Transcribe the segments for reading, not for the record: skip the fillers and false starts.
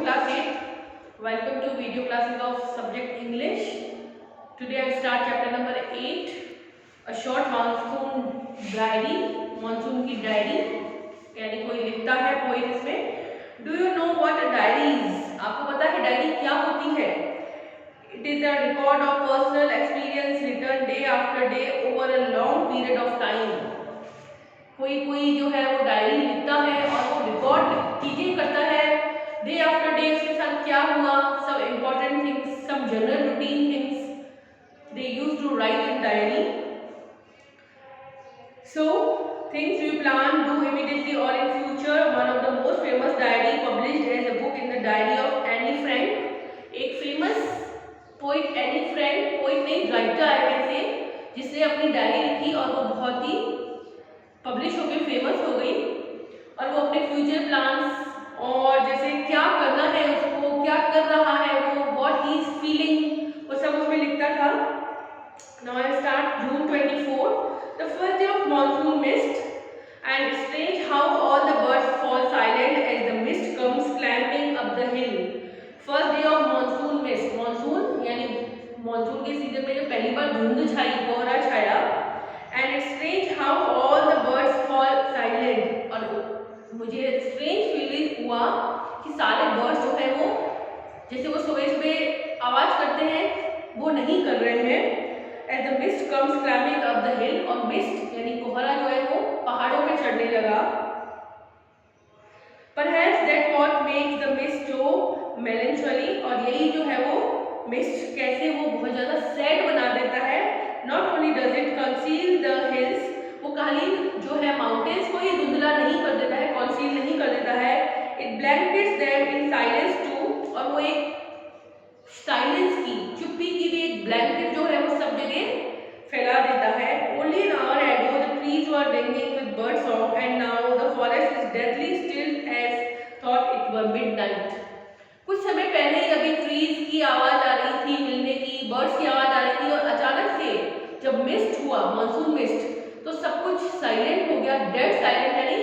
class 8. Welcome to video classes of subject English. Today I start chapter number 8, a short monsoon diary. Monsoon की diary यानी कोई लिखता है poem इसमें. Do you know what a diary is? आपको पता है डायरी क्या होती है? It is a record of personal experience written day after day over a long period of time. कोई जो है वो डायरी लिखता है और वो रिकॉर्ड चीजें करता है डे आफ्टर डे. उसके साथ क्या हुआ, सब इम्पोर्टेंट थिंग्स, सब general routine things they use to write in diary. So things you plan do immediately और in future. One of the most famous diary published as a book in the diary of Anne Frank. एक famous poet Anne Frank, poet नहीं writer है वैसे, जिसने अपनी diary लिखी और वो बहुत ही पब्लिश होकर फेमस हो गई. और वो अपने फ्यूचर प्लान्स और जैसे क्या करना है उसको, क्या कर रहा है वो, व्हाट ही इज फीलिंग, वो सब उसमें लिखता था. Now I start. June 24, the first day of monsoon mist, and strange how all the birds fall silent as the mist comes climbing up the hill. First day of monsoon mist. Monsoon यानी monsoon के season में जब पहली बार धुंध छाई, कोहरा छाया. And it's strange how all the birds fall silent. और मुझे स्ट्रेंज फीलिंग हुआ कि सारे बर्ड्स जो है वो जैसे वो सुबह सुबह आवाज करते हैं वो नहीं कर रहे हैं. As the mist comes climbing up the hill, और मिस्ट यानी कोहरा जो है वो पहाड़ों पे चढ़ने लगा. Perhaps that what makes the mist so melancholy. और यही जो है वो मिस्ट कैसे वो बहुत ज्यादा सैड बना देता है. Not only does it conceal the hills, वो खाली जो है माउंटेन्स को ही धुंधला नहीं कर देता है, कॉन्सील नहीं कर देता है. It blankets them in silence too. और वो एक साइलेंस की, चुप्पी की भी एक ब्लैंकेट जो है वो सब जगह फैला देता है. Only an hour ago the trees were ringing with bird song, and now the forest is deathly still as thought it were midnight. कुछ समय पहले ही अभी ट्रीज की आवाज आ रही थी, हिलने की, बर्ड्स की आवाज आ रही थी, और अचानक से जब मिस्ट हुआ, मानसून मिस्ट, तो सब कुछ साइलेंट हो गया. डेड साइलेंट यानी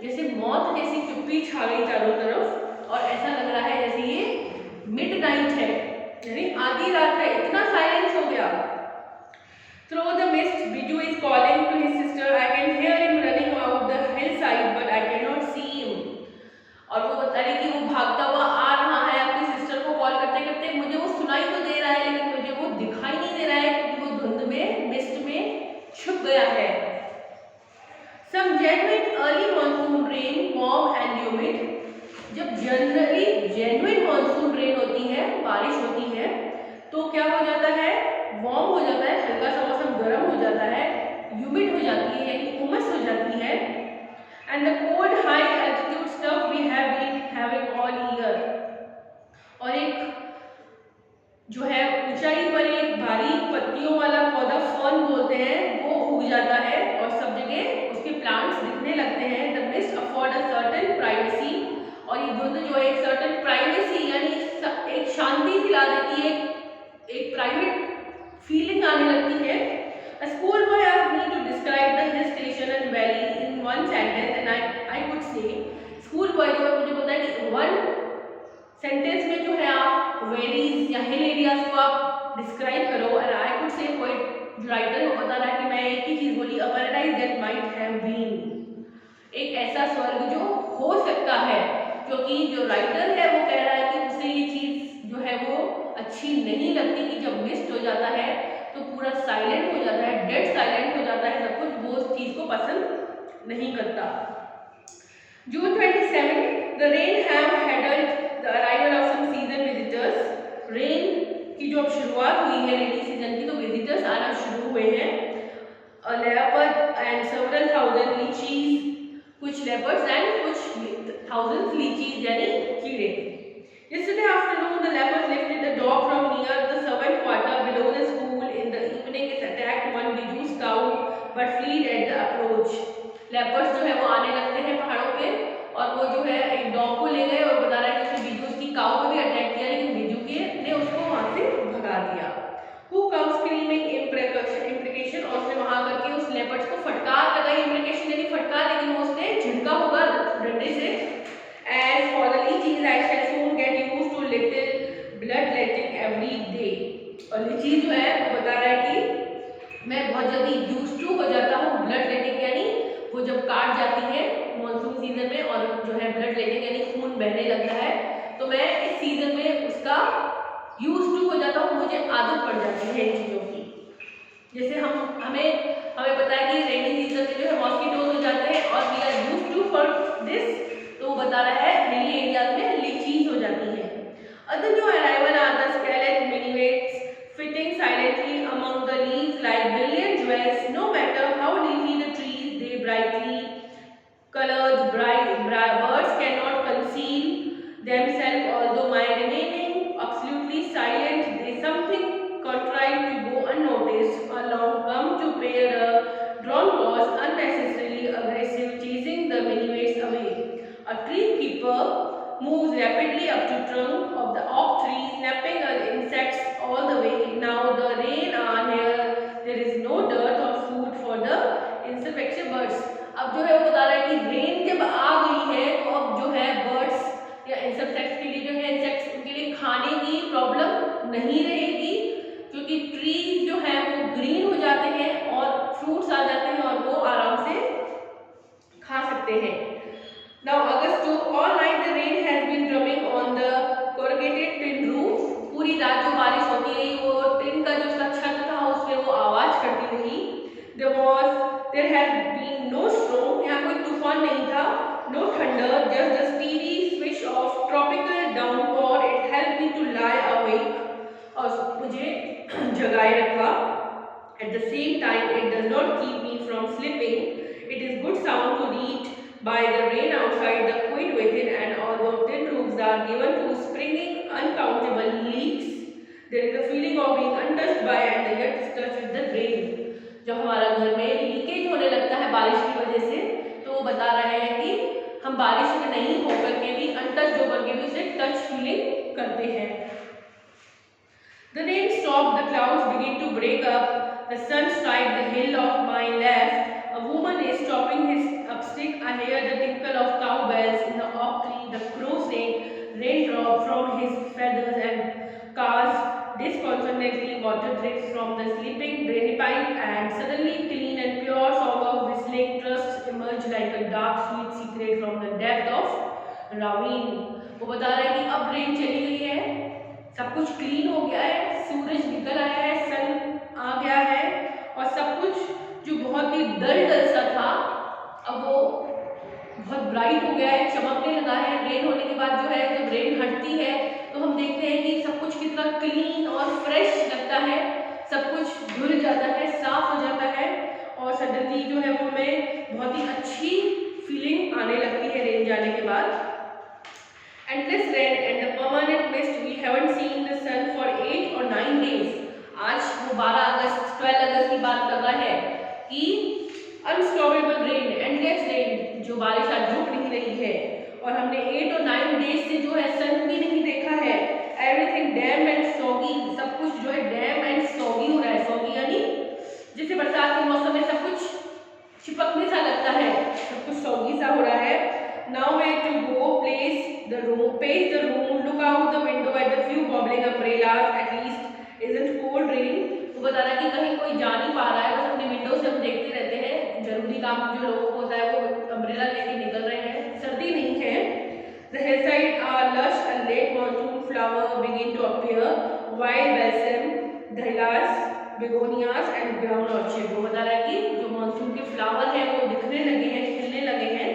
जैसे मौत जैसी चुप्पी छा गई चारों तरफ, और ऐसा लग रहा है जैसे ये मिडनाइट है यानी आधी रात है, इतना साइलेंस हो गया. Through the mist, Biju is calling to his sister. I can hear him running out the hillside, but I cannot see him. और वो बता रही कि वो भागता हुआ आ रहा है अपनी सिस्टर को कॉल करते करते. मुझे वो सुनाई तो दे रहा है लेकिन मुझे वो दिखाई नहीं दे रहा है क्योंकि वो धुंध में, मिस्ट में छुप गया है. Some genuine early monsoon rain, warm and humid. जब जनरली जेन्युइन मानसून रेन होती है, बारिश होती है, तो क्या हो जाता है, वार्म हो जाता है, हल्का सा मौसम गर्म हो जाता है, ह्यूमिड हो जाती है यानी उमस हो जाती है. And the cold high altitude stuff we have been having all year. और एक जो है ऊंचाई पर एक भारी पत्तियों वाला पौधा फर्न बोलते हैं, वो उग जाता है और सब जगह उसके प्लांट्स दिखने लगते हैं. The mist afford a certain privacy. और ये धुंध जो है एक सर्टेन प्राइवेसी यानी एक शांति दिला देती है, एक प्राइवेट फीलिंग आने लगती है. A schoolboy asked me to describe the hill station and valley in one sentence, and I could say, schoolboy जो है मुझे बोलता है कि वन सेंटेंस में जो है आप वैलीज या हिल एरियाज को आप डिस्क्राइब करो. And I could say poet writer को बता रहा है कि मैं एक ही चीज बोली, a paradise that might have been. एक ऐसा स्वर्ग जो हो सकता है, क्योंकि जो राइटर है वो कह रहा है कि उसे ये चीज जो है वो अच्छी नहीं लगती कि जब मिस्ट हो जाता है तो पूरा साइलेंट हो जाता है, डेड साइलेंट हो जाता है सब कुछ, वो उस चीज को पसंद नहीं करता. June 27, the rain have heralded the arrival of some season visitors. Rain की जो अब शुरुआत हुई है रेनी सीजन की, तो विजिटर्स आना शुरू हुए हैं. A leopard and several thousand lychees, कुछ leopards and कुछ thousands lychees यानी कीड़े. Yesterday afternoon, the leopards lifted the dog from near the servant quarter below the school. In the evening, it attacked one Biju's cow, but fled at the approach. Leopards जो है वो आने लगते हैं पहाड़ों पे, और वो जो है एक डॉग को ले गए और बता रहा है कि उसने बिजू उसकी काऊ को भी अटैक किया, लेकिन बिजू के ने उसको वहां से भगा दिया. Who comes screaming imprecation, और उसने वहां करके उस लेपर्ड्स को फटकार लगाई. इम्प्रिकेशन यानी फटकार, लेकिन वो उसने झिड़का होगा डंडे से. And for the lychees I shall soon get you used to हो जाता हूँ, मुझे आदत पड़ जाती है इन चीज़ों की। जैसे हमें पता है कि रेनी सीजन में जो है मॉस्किटोज हो जाते हैं और we are used to for this, तो वो बता रहा है हिली एरिया में लीचीज हो जाती है। Other new arrival are the scarlet minivets fitting silently among the leaves like brilliant jewels. No matter how leafy the trees, they brightly colored birds cannot conceal themselves. Although my remaining absolutely silent, they something contrived to go unnoticed. Along come to pair a drawn was unnecessarily aggressive, chasing the minimates away. A tree keeper moves rapidly up to trunk of the oak tree, snapping at insects all the way. Now the rain are here, there is no dearth of food for the insect birds. अब जो है वो बता रहा है कि rain जब आ गई है तो अब जो है बर्ड्स या इंसेक्ट्स के लिए जो है इंसेक्ट्स उनके लिए खाने की प्रॉब्लम नहीं रहेगी, क्योंकि ट्रीज जो है वो ग्रीन हो जाते हैं और फ्रूट्स आ जाते हैं और वो आराम से खा सकते हैं। Now August 2, all night the rain has been drumming on the corrugated tin roof. पूरी रात जो बारिश होती रही वो टिन का जो उसका छत था उसमें वो आवाज करती रही। There had been no storm, यहाँ कोई तूफान नहीं था, no thunder, just the steady swish of tropical downpour. It helped me to lie awake और मुझे जगाए रखा। At the same time, it does not keep me from sleeping. It is good sound to read by the rain outside, the quiet within, and although tin roofs are given to springing uncountable leaks, there is a feeling of being untouched by and yet touched with the rain. जब हमारा घर में leakage होने लगता है बारिश की वजह से, तो वो बता रहे हैं कि हम बारिश में नहीं होकर के भी अनटच्ड होकर के भी उसे टच फीलिंग करते हैं। The rain stopped, the clouds begin to break up, the sun strike the hill of my left. A woman is chopping his upstick. I hear the tinkle of cowbells in the oak tree. The crow saying raindrop from his feathers and cars disconsolately water drips from the sleeping drain pipe, and suddenly clean and pure song of whistling trusts emerge like a dark sweet secret from the depth of ravine. वो बता रहा है कि अब rain चली गई है, सब कुछ क्लीन हो गया है, सूरज निकल आया है, सन आ गया है और सब कुछ जो बहुत ही डल सा था अब वो बहुत ब्राइट हो गया है, चमकने लगा है। रेन होने के बाद जो है जब रेन हटती है तो हम देखते हैं कि सब कुछ कितना क्लीन और फ्रेश लगता है, सब कुछ धुल जाता है, साफ हो जाता है और सडनली जो है वो हमें बहुत ही अच्छी फीलिंग आने लगती है रेन जाने के बाद। Endless rain and the permanent mist, we haven't seen the sun for 8 or 9 days. आज वो 12 अगस्त की बात कर रहा है कि अनस्टॉपेबल रेन, एंडलेस रेन, जो बारिश आज रुक नहीं रही है और हमने 8 और 9 डेज से जो है सन भी नहीं देखा है। एवरीथिंग डैम एंड सॉगी, सब कुछ जो है डैम एंड सॉगी हो रहा है। सॉगी यानी जैसे बरसात के मौसम में सब कुछ चिपकने सा लगता है, सब कुछ सॉगी सा हो रहा है। Now where to go? Pace the room, look out the window at the few bobbling umbrellas. At least isn't cold rain. वो बता रहा है कि कहीं कोई जा नहीं पा रहा है, बस अपने विंडो से हम देखते रहते हैं, जरूरी काम जो लोगों को होता है वो अम्ब्रेला लेके निकल रहे हैं, सर्दी नहीं है। The hillside are lush and late monsoon flower begin to appear, wild balsam, dahlias, begonias and ground orchid. वो बता रहा है कि जो मानसून के फ्लावर हैं वो दिखने लगे हैं, खिलने लगे हैं।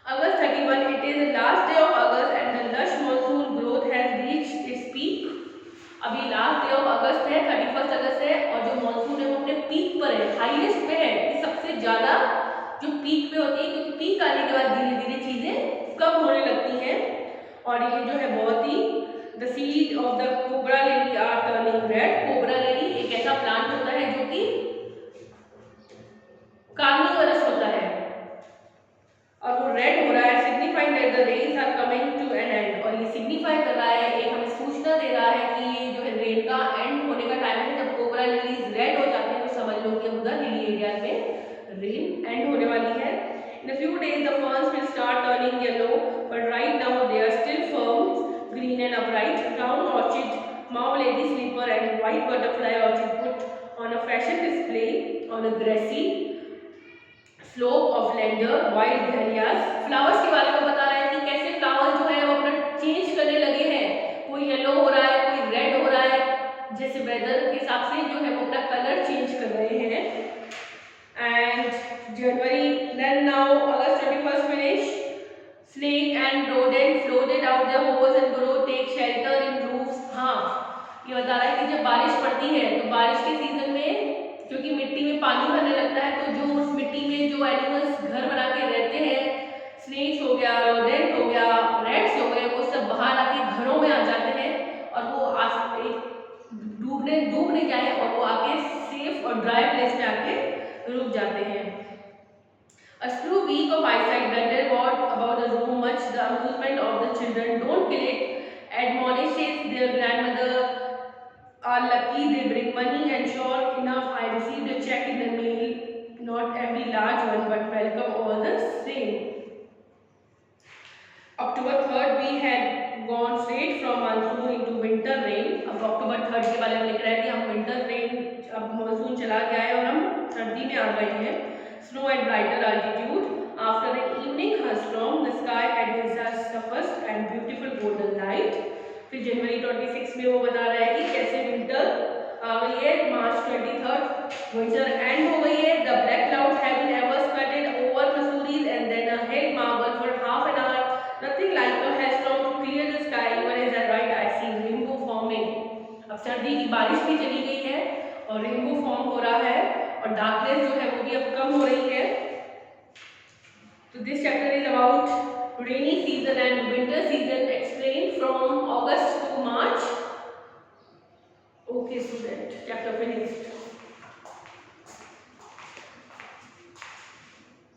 August 31, it is the last day of August and the lush monsoon growth has reached its peak. अभी लास्ट डे ऑफ अगस्त है, 31 अगस्त है और जो मानसून है वो अपने पीक पर है, हाईएस्ट पे है, कि सबसे ज्यादा जो पीक पे होती है, क्योंकि पीक आने के बाद धीरे धीरे चीजें कम होने लगती हैं। और ये जो है बहुत ही the seed of the cobra lily are turning red. Cobra lily एक ऐसा प्लांट होता है जो कि कार्निवरस होता है और वो रेड हो रहा है, signifying that the rains are coming to an end. और ये सिग्निफाई कर रहा है, एक हमें सूचना दे रहा है कि ये जो है रेन का एंड होने का टाइम है। जब कोबरा लिलीज रेड हो जाते हैं तो समझ लो कि उधर हिली एरिया में रेन एंड होने वाली है। In a few days the ferns will start turning yellow, but right now they are still firm, green and upright. Brown orchid, mauve lady slipper and white butterfly orchid put on a fashion display on a grassy slope of lender, wild dahlias. Flowers के बारे में बता रहा है कि कैसे flowers जो है वो अपना चेंज करने लगे हैं, कोई येलो हो रहा है, पड़ती है तो बारिश के सीजन में क्योंकि मिट्टी में पानी भरने लगता है तो जो उस मिट्टी में जो एनिमल्स घर बना के रहते हैं, स्नेक्स हो गया, रोडेंट हो गया, रैट्स हो गए, वो सब बाहर आके घरों में आ जाते हैं और वो डूब नहीं जाए और वो आके सेफ और ड्राई प्लेस में आके रुक जाते हैं। A true week of eyesight wonder what about the room much the amusement of the children don't kill it, admonishes their grandmother are lucky they bring money and sure enough I received a check in the mail, not every large one but welcome all the same. October 3rd we had gone straight from monsoon into winter rain. अब October 3rd के बारे में लिख रहा है कि हम winter rain अब मानसून चला गया है और हम सर्दी में आ गए हैं। Snow at brighter altitude. After an evening storm, the sky had its first and beautiful golden light. फिर जनवरी 26 में वो बता रहा है कि कैसे विंटर आ गई है। मार्च 23rd विंटर एंड हो गई है। The black clouds have never spread over Missouri and then a head marble for half an hour. Nothing like a hailstorm to clear the sky. Even as I write, I see rainbow forming. अब सर्दी की बारिश भी चली गई है और rainbow form हो रहा है और डार्कनेस जो है वो भी अब कम हो रही है। So this chapter is about rainy season and winter season explained from August to March. Okay student, chapter finished.